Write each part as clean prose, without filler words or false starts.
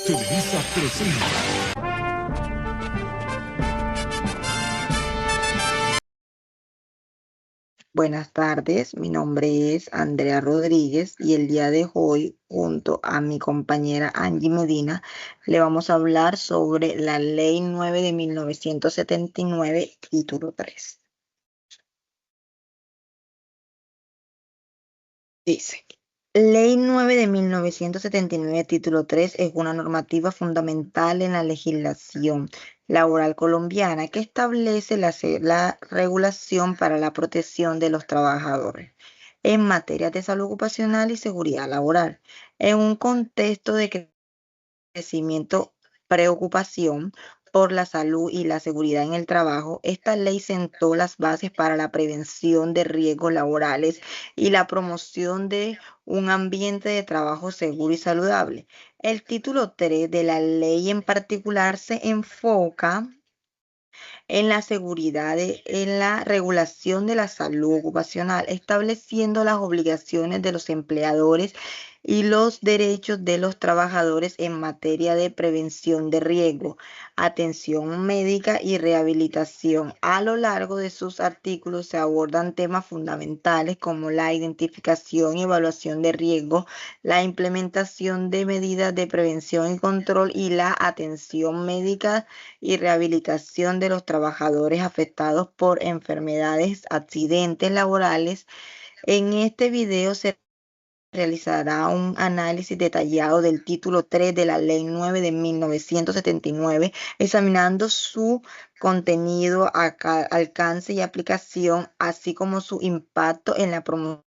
Televisa presenta. Buenas tardes, mi nombre es Andrea Rodríguez y el día de hoy, junto a mi compañera Angie Medina, le vamos a hablar sobre la Ley 9 de 1979, título 3. Dice, Ley 9 de 1979, título 3, es una normativa fundamental en la legislación laboral colombiana que establece la regulación para la protección de los trabajadores en materia de salud ocupacional y seguridad laboral, en un contexto de crecimiento, preocupación por la salud y la seguridad en el trabajo. Esta ley sentó las bases para la prevención de riesgos laborales y la promoción de un ambiente de trabajo seguro y saludable. El título 3 de la ley en particular se enfoca en la seguridad, en la regulación de la salud ocupacional, estableciendo las obligaciones de los empleadores y los derechos de los trabajadores en materia de prevención de riesgo, atención médica y rehabilitación. A lo largo de sus artículos se abordan temas fundamentales como la identificación y evaluación de riesgo, la implementación de medidas de prevención y control y la atención médica y rehabilitación de los trabajadores afectados por enfermedades, accidentes laborales. En este video se realizará un análisis detallado del título 3 de la Ley 9 de 1979, examinando su contenido, alcance y aplicación, así como su impacto en la promoción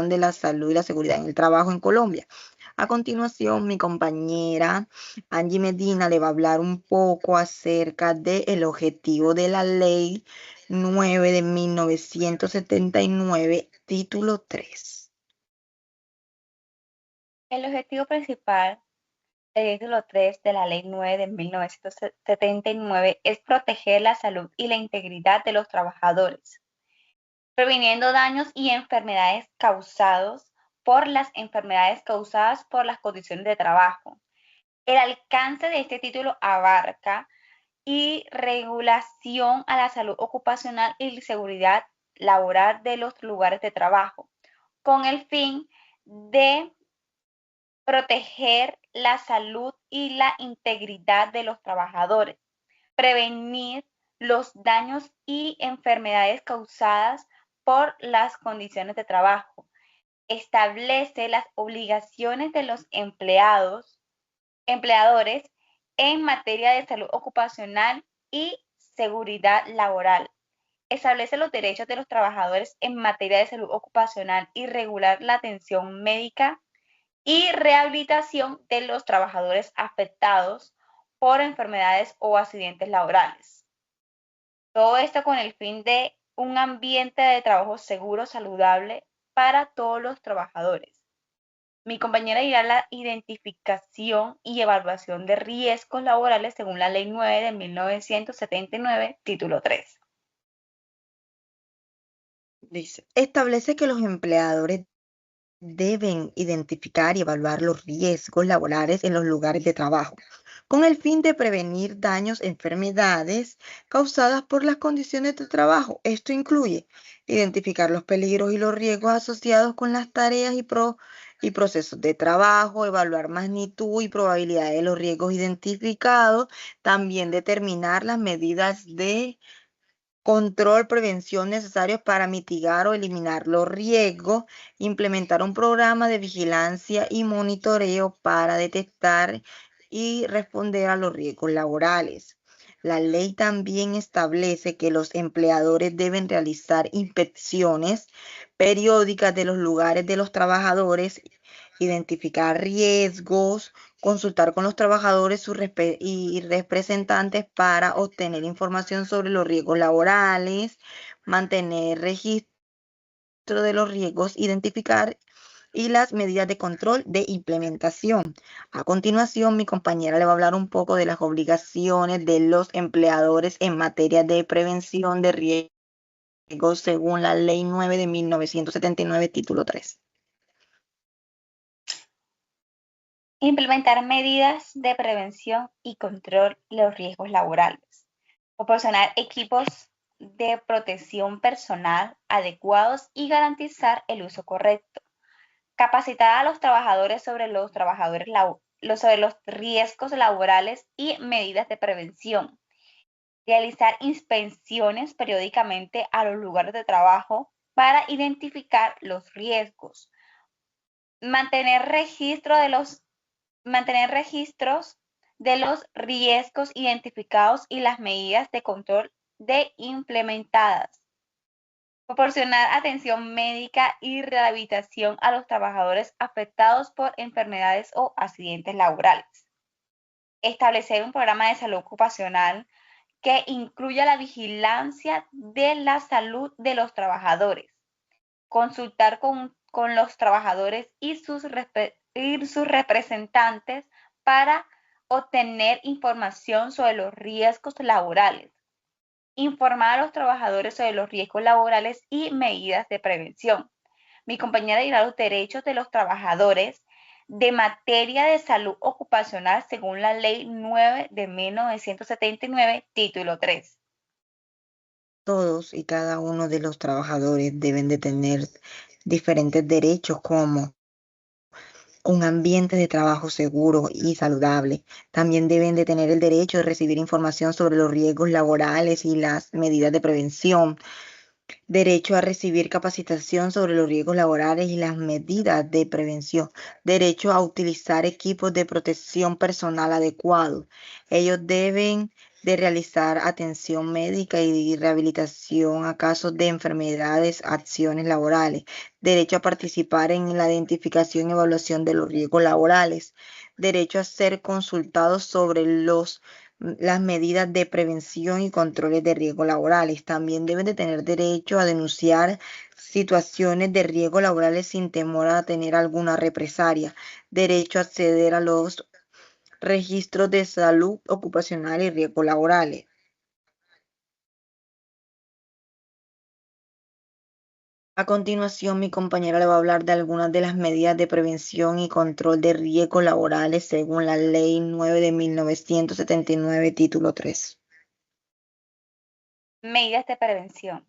de la salud y la seguridad en el trabajo en Colombia. A continuación, mi compañera Angie Medina le va a hablar un poco acerca del objetivo de la Ley 9 de 1979, título 3. El objetivo principal del título 3 de la Ley 9 de 1979 es proteger la salud y la integridad de los trabajadores, previniendo daños y enfermedades causadas por las condiciones de trabajo. El alcance de este título abarca y regulación a la salud ocupacional y seguridad laboral de los lugares de trabajo, con el fin de proteger la salud y la integridad de los trabajadores, prevenir los daños y enfermedades causadas por las condiciones de trabajo, establece las obligaciones de los empleadores en materia de salud ocupacional y seguridad laboral, establece los derechos de los trabajadores en materia de salud ocupacional y regular la atención médica y rehabilitación de los trabajadores afectados por enfermedades o accidentes laborales. Todo esto con el fin de un ambiente de trabajo seguro, saludable para todos los trabajadores. Mi compañera dirá la identificación y evaluación de riesgos laborales según la Ley 9 de 1979, título 3. Dice, establece que los empleadores deben identificar y evaluar los riesgos laborales en los lugares de trabajo, con el fin de prevenir daños, enfermedades causadas por las condiciones de trabajo. Esto incluye identificar los peligros y los riesgos asociados con las tareas y procesos de trabajo, evaluar magnitud y probabilidad de los riesgos identificados, también determinar las medidas de control, prevención necesarios para mitigar o eliminar los riesgos, implementar un programa de vigilancia y monitoreo para detectar y responder a los riesgos laborales. La ley también establece que los empleadores deben realizar inspecciones periódicas de los lugares de los trabajadores, identificar riesgos, consultar con los trabajadores y representantes para obtener información sobre los riesgos laborales, mantener registro de los riesgos, identificar y las medidas de control de implementación. A continuación, mi compañera le va a hablar un poco de las obligaciones de los empleadores en materia de prevención de riesgos según la Ley 9 de 1979, título 3. Implementar medidas de prevención y control de los riesgos laborales. Proporcionar equipos de protección personal adecuados y garantizar el uso correcto. Capacitar a los trabajadores sobre sobre los riesgos laborales y medidas de prevención. Realizar inspecciones periódicamente a los lugares de trabajo para identificar los riesgos. Mantener mantener registros de los riesgos identificados y las medidas de control de implementadas. Proporcionar atención médica y rehabilitación a los trabajadores afectados por enfermedades o accidentes laborales. Establecer un programa de salud ocupacional que incluya la vigilancia de la salud de los trabajadores. Consultar con los trabajadores y sus representantes para obtener información sobre los riesgos laborales. Informar a los trabajadores sobre los riesgos laborales y medidas de prevención. Mi compañera dirá los derechos de los trabajadores de materia de salud ocupacional según la Ley 9 de 1979, título 3. Todos y cada uno de los trabajadores deben de tener diferentes derechos como un ambiente de trabajo seguro y saludable. También deben de tener el derecho de recibir información sobre los riesgos laborales y las medidas de prevención. Derecho a recibir capacitación sobre los riesgos laborales y las medidas de prevención. Derecho a utilizar equipos de protección personal adecuados. Ellos deben de realizar atención médica y rehabilitación a casos de enfermedades, acciones laborales. Derecho a participar en la identificación y evaluación de los riesgos laborales. Derecho a ser consultados sobre las medidas de prevención y controles de riesgos laborales. También deben de tener derecho a denunciar situaciones de riesgo laborales sin temor a tener alguna represalia. Derecho a acceder a los registros de salud ocupacional y riesgos laborales. A continuación, mi compañera le va a hablar de algunas de las medidas de prevención y control de riesgos laborales según la Ley 9 de 1979, título 3. Medidas de prevención.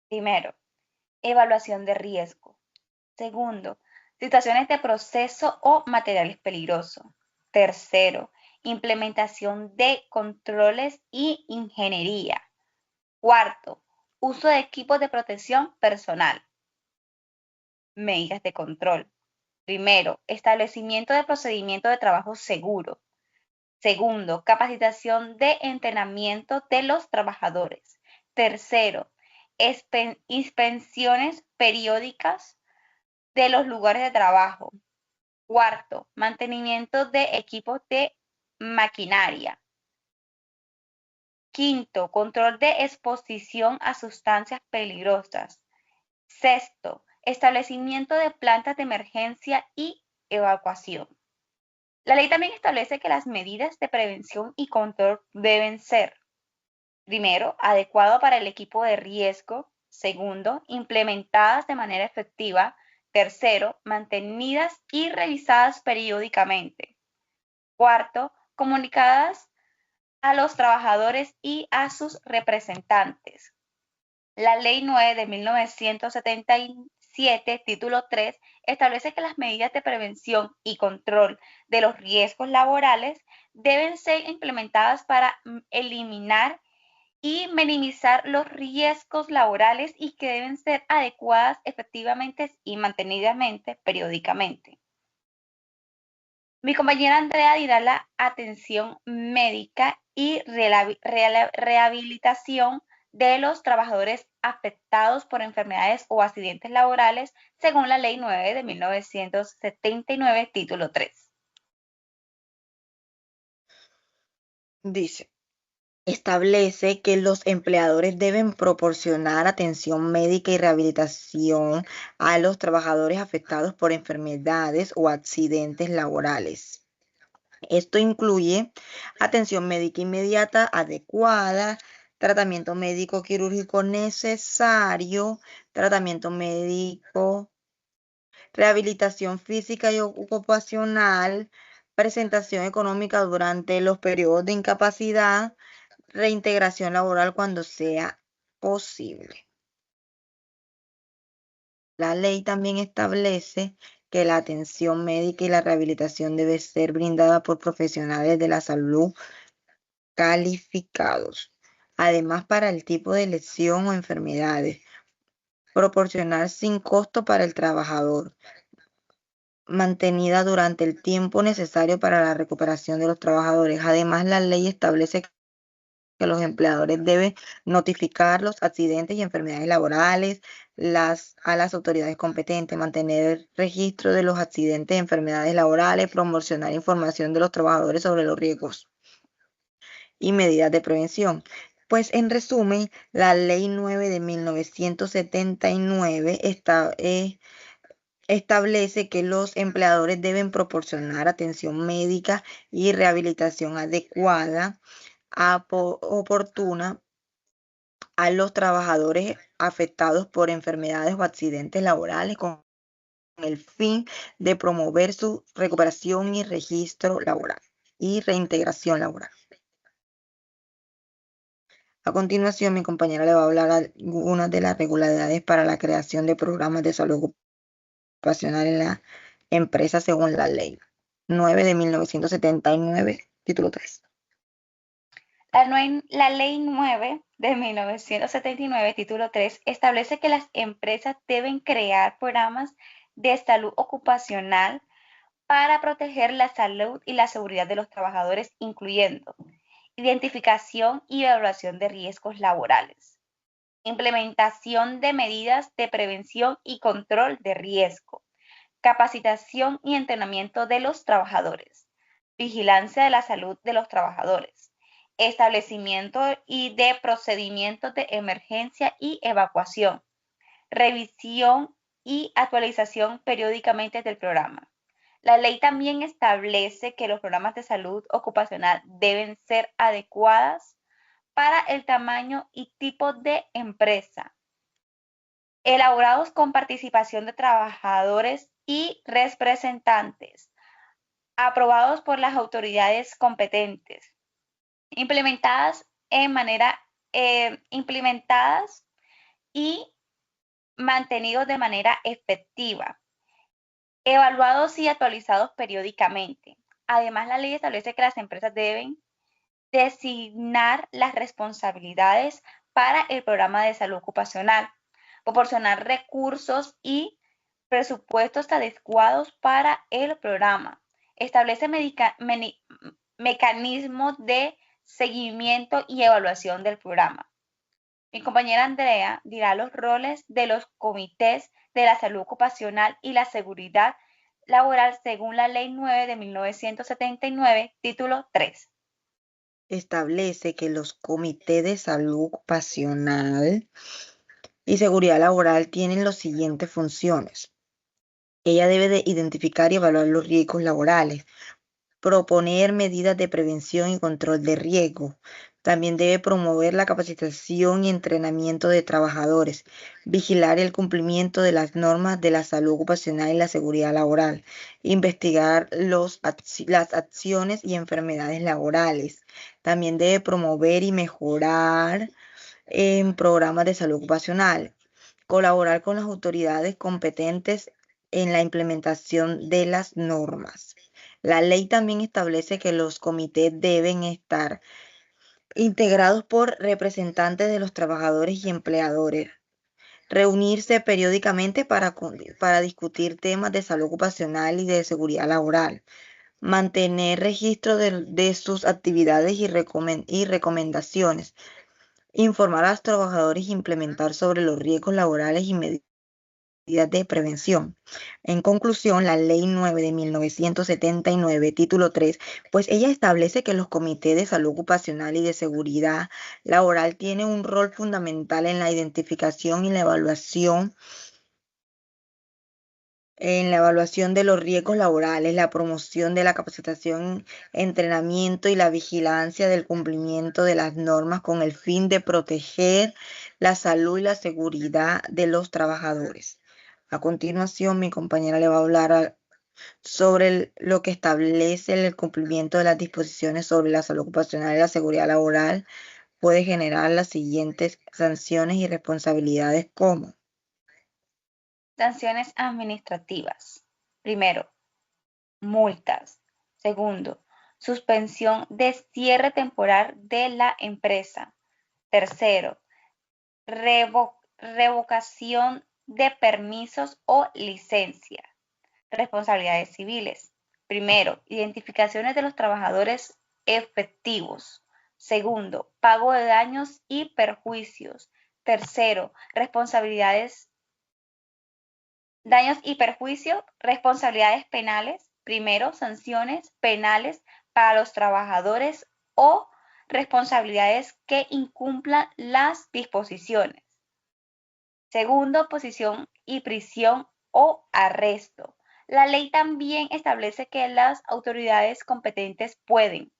Primero, evaluación de riesgo. Segundo, situaciones de proceso o materiales peligrosos. Tercero, implementación de controles y ingeniería. Cuarto, uso de equipos de protección personal. Medidas de control. Primero, establecimiento de procedimientos de trabajo seguro. Segundo, capacitación de entrenamiento de los trabajadores. Tercero, inspecciones periódicas de los lugares de trabajo. Cuarto, mantenimiento de equipos de maquinaria. Quinto, control de exposición a sustancias peligrosas. Sexto, establecimiento de plantas de emergencia y evacuación. La ley también establece que las medidas de prevención y control deben ser: primero, adecuado para el equipo de riesgo; segundo, implementadas de manera efectiva; tercero, mantenidas y revisadas periódicamente; cuarto, comunicadas a los trabajadores y a sus representantes. La Ley 9 de 1977, título 3, establece que las medidas de prevención y control de los riesgos laborales deben ser implementadas para eliminar y minimizar los riesgos laborales y que deben ser adecuadas efectivamente y mantenidamente periódicamente. Mi compañera Andrea dirá la atención médica y rehabilitación de los trabajadores afectados por enfermedades o accidentes laborales según la Ley 9 de 1979, título 3. Dice, establece que los empleadores deben proporcionar atención médica y rehabilitación a los trabajadores afectados por enfermedades o accidentes laborales. Esto incluye atención médica inmediata, adecuada, tratamiento médico quirúrgico necesario, tratamiento médico rehabilitación física y ocupacional, presentación económica durante los periodos de incapacidad, reintegración laboral cuando sea posible. La ley también establece que la atención médica y la rehabilitación debe ser brindada por profesionales de la salud calificados. Además, para el tipo de lesión o enfermedades, proporcionar sin costo para el trabajador, mantenida durante el tiempo necesario para la recuperación de los trabajadores. Además, la ley establece que los empleadores deben notificar los accidentes y enfermedades laborales a las autoridades competentes, mantener registro de los accidentes y enfermedades laborales, promocionar información de los trabajadores sobre los riesgos y medidas de prevención. Pues en resumen, la Ley 9 de 1979 establece que los empleadores deben proporcionar atención médica y rehabilitación adecuada, oportuna a los trabajadores afectados por enfermedades o accidentes laborales con el fin de promover su recuperación y registro laboral y reintegración laboral. A continuación, mi compañera le va a hablar algunas de las regularidades para la creación de programas de salud ocupacional en la empresa según la Ley 9 de 1979, título 3. La Ley 9 de 1979, título 3, establece que las empresas deben crear programas de salud ocupacional para proteger la salud y la seguridad de los trabajadores, incluyendo identificación y evaluación de riesgos laborales, implementación de medidas de prevención y control de riesgo, capacitación y entrenamiento de los trabajadores, vigilancia de la salud de los trabajadores, establecimiento y de procedimientos de emergencia y evacuación, revisión y actualización periódicamente del programa. La ley también establece que los programas de salud ocupacional deben ser adecuadas para el tamaño y tipo de empresa, elaborados con participación de trabajadores y representantes, aprobados por las autoridades competentes, implementadas implementadas y mantenidos de manera efectiva, evaluados y actualizados periódicamente. Además, la ley establece que las empresas deben designar las responsabilidades para el programa de salud ocupacional, proporcionar recursos y presupuestos adecuados para el programa, establece mecanismos de seguimiento y evaluación del programa. Mi compañera Andrea dirá los roles de los comités de la salud ocupacional y la seguridad laboral según la Ley 9 de 1979, título 3. Establece que los comités de salud ocupacional y seguridad laboral tienen las siguientes funciones. Ella debe de identificar y evaluar los riesgos laborales, proponer medidas de prevención y control de riesgo. También debe promover la capacitación y entrenamiento de trabajadores, vigilar el cumplimiento de las normas de la salud ocupacional y la seguridad laboral, investigar las acciones y enfermedades laborales. También debe promover y mejorar en programas de salud ocupacional, colaborar con las autoridades competentes en la implementación de las normas. La ley también establece que los comités deben estar integrados por representantes de los trabajadores y empleadores, reunirse periódicamente para discutir temas de salud ocupacional y de seguridad laboral, mantener registro de sus actividades y recomendaciones, informar a los trabajadores e implementar sobre los riesgos laborales y medidas de prevención. En conclusión, la Ley 9 de 1979, título 3, pues ella establece que los comités de salud ocupacional y de seguridad laboral tienen un rol fundamental en la evaluación de los riesgos laborales, la promoción de la capacitación, entrenamiento y la vigilancia del cumplimiento de las normas con el fin de proteger la salud y la seguridad de los trabajadores. A continuación, mi compañera le va a hablar sobre lo que establece el cumplimiento de las disposiciones sobre la salud ocupacional y la seguridad laboral. Puede generar las siguientes sanciones y responsabilidades como Sanciones administrativas. Primero, multas. Segundo, suspensión de cierre temporal de la empresa. Tercero, revocación de permisos o licencia. Responsabilidades civiles. Primero, identificaciones de los trabajadores efectivos. Segundo, pago de daños y perjuicios. Tercero, daños y perjuicios, responsabilidades penales. Primero, sanciones penales para los trabajadores o responsabilidades que incumplan las disposiciones. Segundo, posición y prisión o arresto. La ley también establece que las autoridades competentes pueden,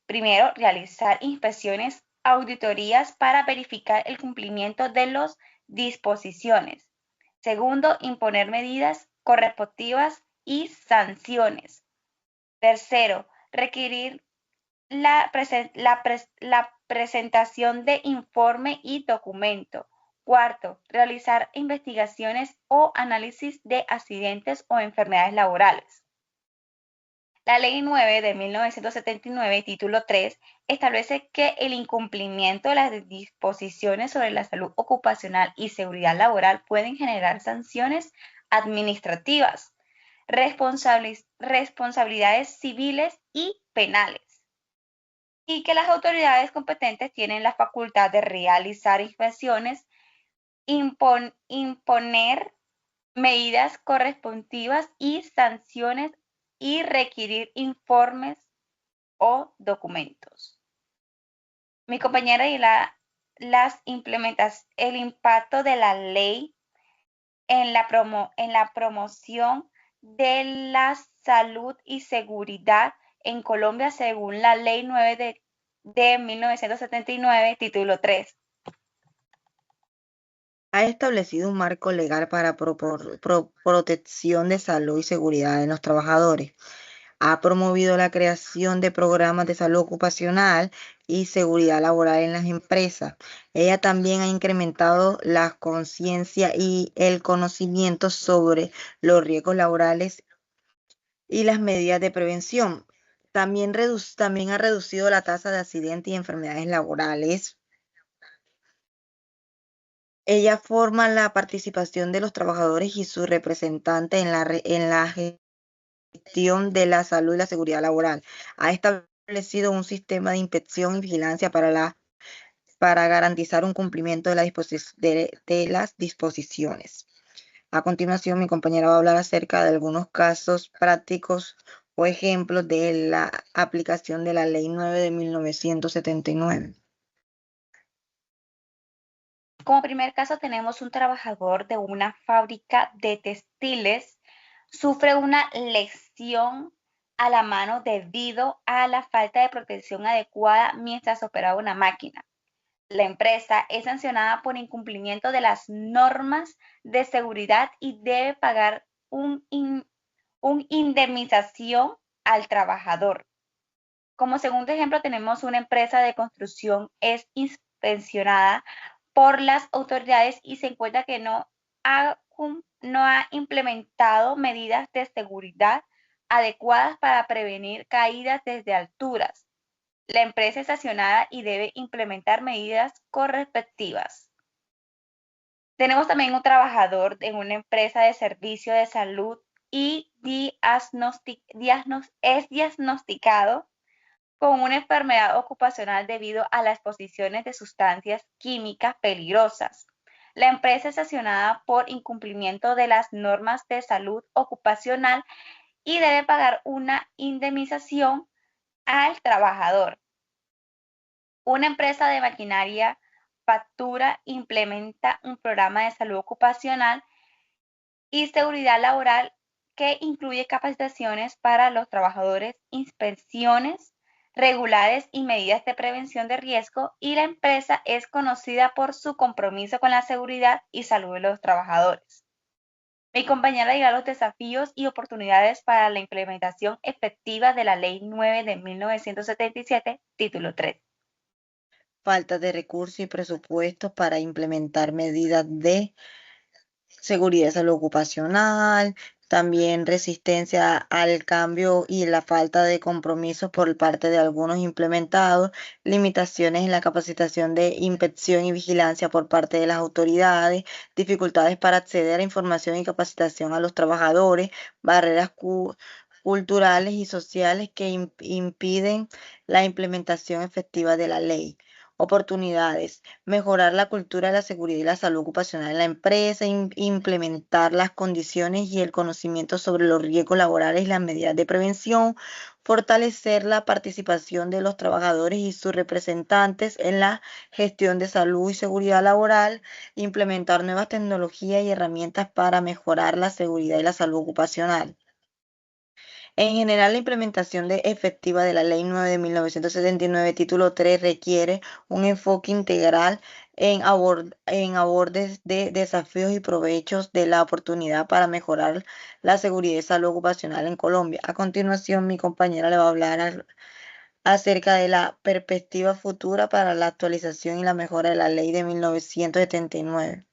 primero, realizar inspecciones, auditorías para verificar el cumplimiento de las disposiciones. Segundo, imponer medidas correctivas y sanciones. Tercero, requerir la presentación de informe y documento. Cuarto, realizar investigaciones o análisis de accidentes o enfermedades laborales. La Ley 9 de 1979, título 3, establece que el incumplimiento de las disposiciones sobre la salud ocupacional y seguridad laboral pueden generar sanciones administrativas, responsabilidades civiles y penales, y que las autoridades competentes tienen la facultad de realizar inspecciones, imponer medidas corresponsivas y sanciones y requerir informes o documentos. Mi compañera y el impacto de la ley en la promoción de la salud y seguridad en Colombia según la Ley 9 de 1979, título 3. ha establecido un marco legal para protección de salud y seguridad de los trabajadores. Ha promovido la creación de programas de salud ocupacional y seguridad laboral en las empresas. Ella también ha incrementado la conciencia y el conocimiento sobre los riesgos laborales y las medidas de prevención. También ha reducido la tasa de accidentes y enfermedades laborales. Ella forma la participación de los trabajadores y sus representantes en la gestión de la salud y la seguridad laboral. Ha establecido un sistema de inspección y vigilancia para garantizar un cumplimiento de las disposiciones. A continuación, mi compañera va a hablar acerca de algunos casos prácticos o ejemplos de la aplicación de la Ley 9 de 1979. Como primer caso tenemos un trabajador de una fábrica de textiles, sufre una lesión a la mano debido a la falta de protección adecuada mientras operaba una máquina. La empresa es sancionada por incumplimiento de las normas de seguridad y debe pagar una indemnización al trabajador. Como segundo ejemplo, tenemos una empresa de construcción es inspeccionada por las autoridades y se encuentra que no ha implementado medidas de seguridad adecuadas para prevenir caídas desde alturas. La empresa es sancionada y debe implementar medidas correctivas. Tenemos también un trabajador en una empresa de servicio de salud y es diagnosticado con una enfermedad ocupacional debido a las exposiciones de sustancias químicas peligrosas. La empresa es sancionada por incumplimiento de las normas de salud ocupacional y debe pagar una indemnización al trabajador. Una empresa de maquinaria factura, implementa un programa de salud ocupacional y seguridad laboral que incluye capacitaciones para los trabajadores, inspecciones regulares y medidas de prevención de riesgo, y la empresa es conocida por su compromiso con la seguridad y salud de los trabajadores. Mi compañera dirá los desafíos y oportunidades para la implementación efectiva de la Ley 9 de 1977, título 3. Falta de recursos y presupuestos para implementar medidas de seguridad y salud ocupacional, también resistencia al cambio y la falta de compromisos por parte de algunos implementados, limitaciones en la capacitación de inspección y vigilancia por parte de las autoridades, dificultades para acceder a información y capacitación a los trabajadores, barreras culturales y sociales que impiden la implementación efectiva de la ley. Oportunidades: mejorar la cultura de la seguridad y la salud ocupacional en la empresa, implementar las condiciones y el conocimiento sobre los riesgos laborales y las medidas de prevención, fortalecer la participación de los trabajadores y sus representantes en la gestión de salud y seguridad laboral, implementar nuevas tecnologías y herramientas para mejorar la seguridad y la salud ocupacional. En general, la implementación efectiva de la Ley 9 de 1979, título 3, requiere un enfoque integral en abordes de desafíos y provechos de la oportunidad para mejorar la seguridad y salud ocupacional en Colombia. A continuación, mi compañera le va a hablar acerca de la perspectiva futura para la actualización y la mejora de la Ley de 1979.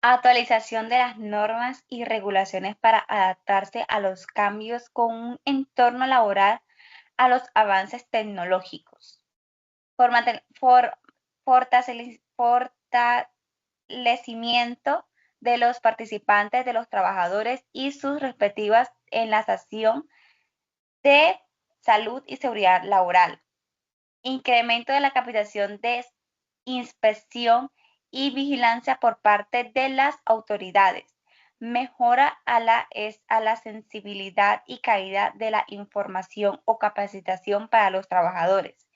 Actualización de las normas y regulaciones para adaptarse a los cambios con un entorno laboral a los avances tecnológicos. Fortalecimiento de los participantes, de los trabajadores y sus respectivas en la acción de salud y seguridad laboral. Incremento de la capacitación de inspección y vigilancia por parte de las autoridades. Mejora a la sensibilidad y calidad de la información o capacitación para los trabajadores.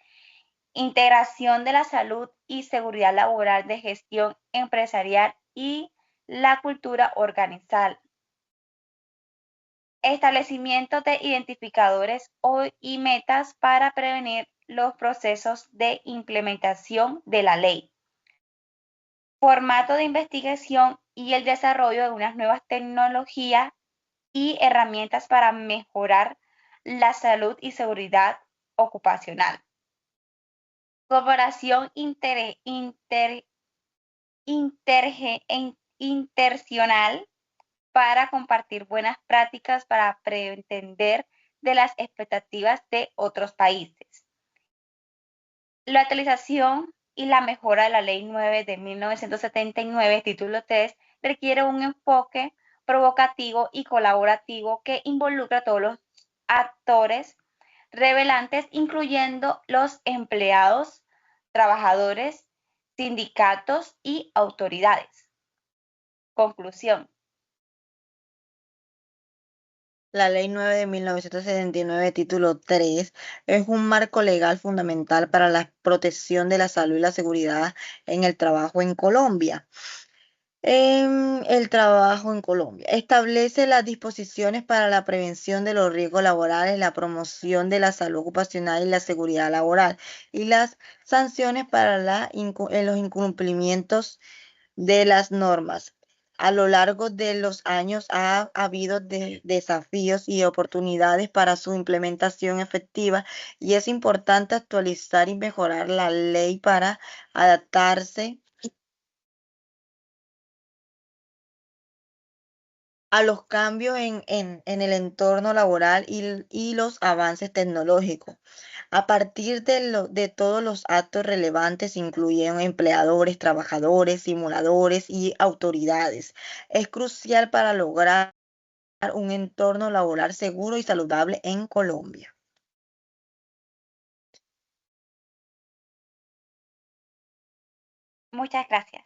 Integración de la salud y seguridad laboral de gestión empresarial y la cultura organizacional. Establecimiento de identificadores y metas para prevenir los procesos de implementación de la ley. Formato de investigación y el desarrollo de unas nuevas tecnologías y herramientas para mejorar la salud y seguridad ocupacional. Cooperación intergeneracional para compartir buenas prácticas para pretender de las expectativas de otros países. La actualización y la mejora de la Ley 9 de 1979, título 3, requiere un enfoque provocativo y colaborativo que involucra a todos los actores relevantes, incluyendo los empleados, trabajadores, sindicatos y autoridades. Conclusión. La Ley 9 de 1979, título 3, es un marco legal fundamental para la protección de la salud y la seguridad en el trabajo en Colombia. En el trabajo en Colombia. Establece las disposiciones para la prevención de los riesgos laborales, la promoción de la salud ocupacional y la seguridad laboral, y las sanciones para los incumplimientos de las normas. A lo largo de los años ha habido desafíos y oportunidades para su implementación efectiva, y es importante actualizar y mejorar la ley para adaptarse a los cambios en el entorno laboral y los avances tecnológicos. A partir de todos los actos relevantes, incluyendo empleadores, trabajadores, simuladores y autoridades, es crucial para lograr un entorno laboral seguro y saludable en Colombia. Muchas gracias.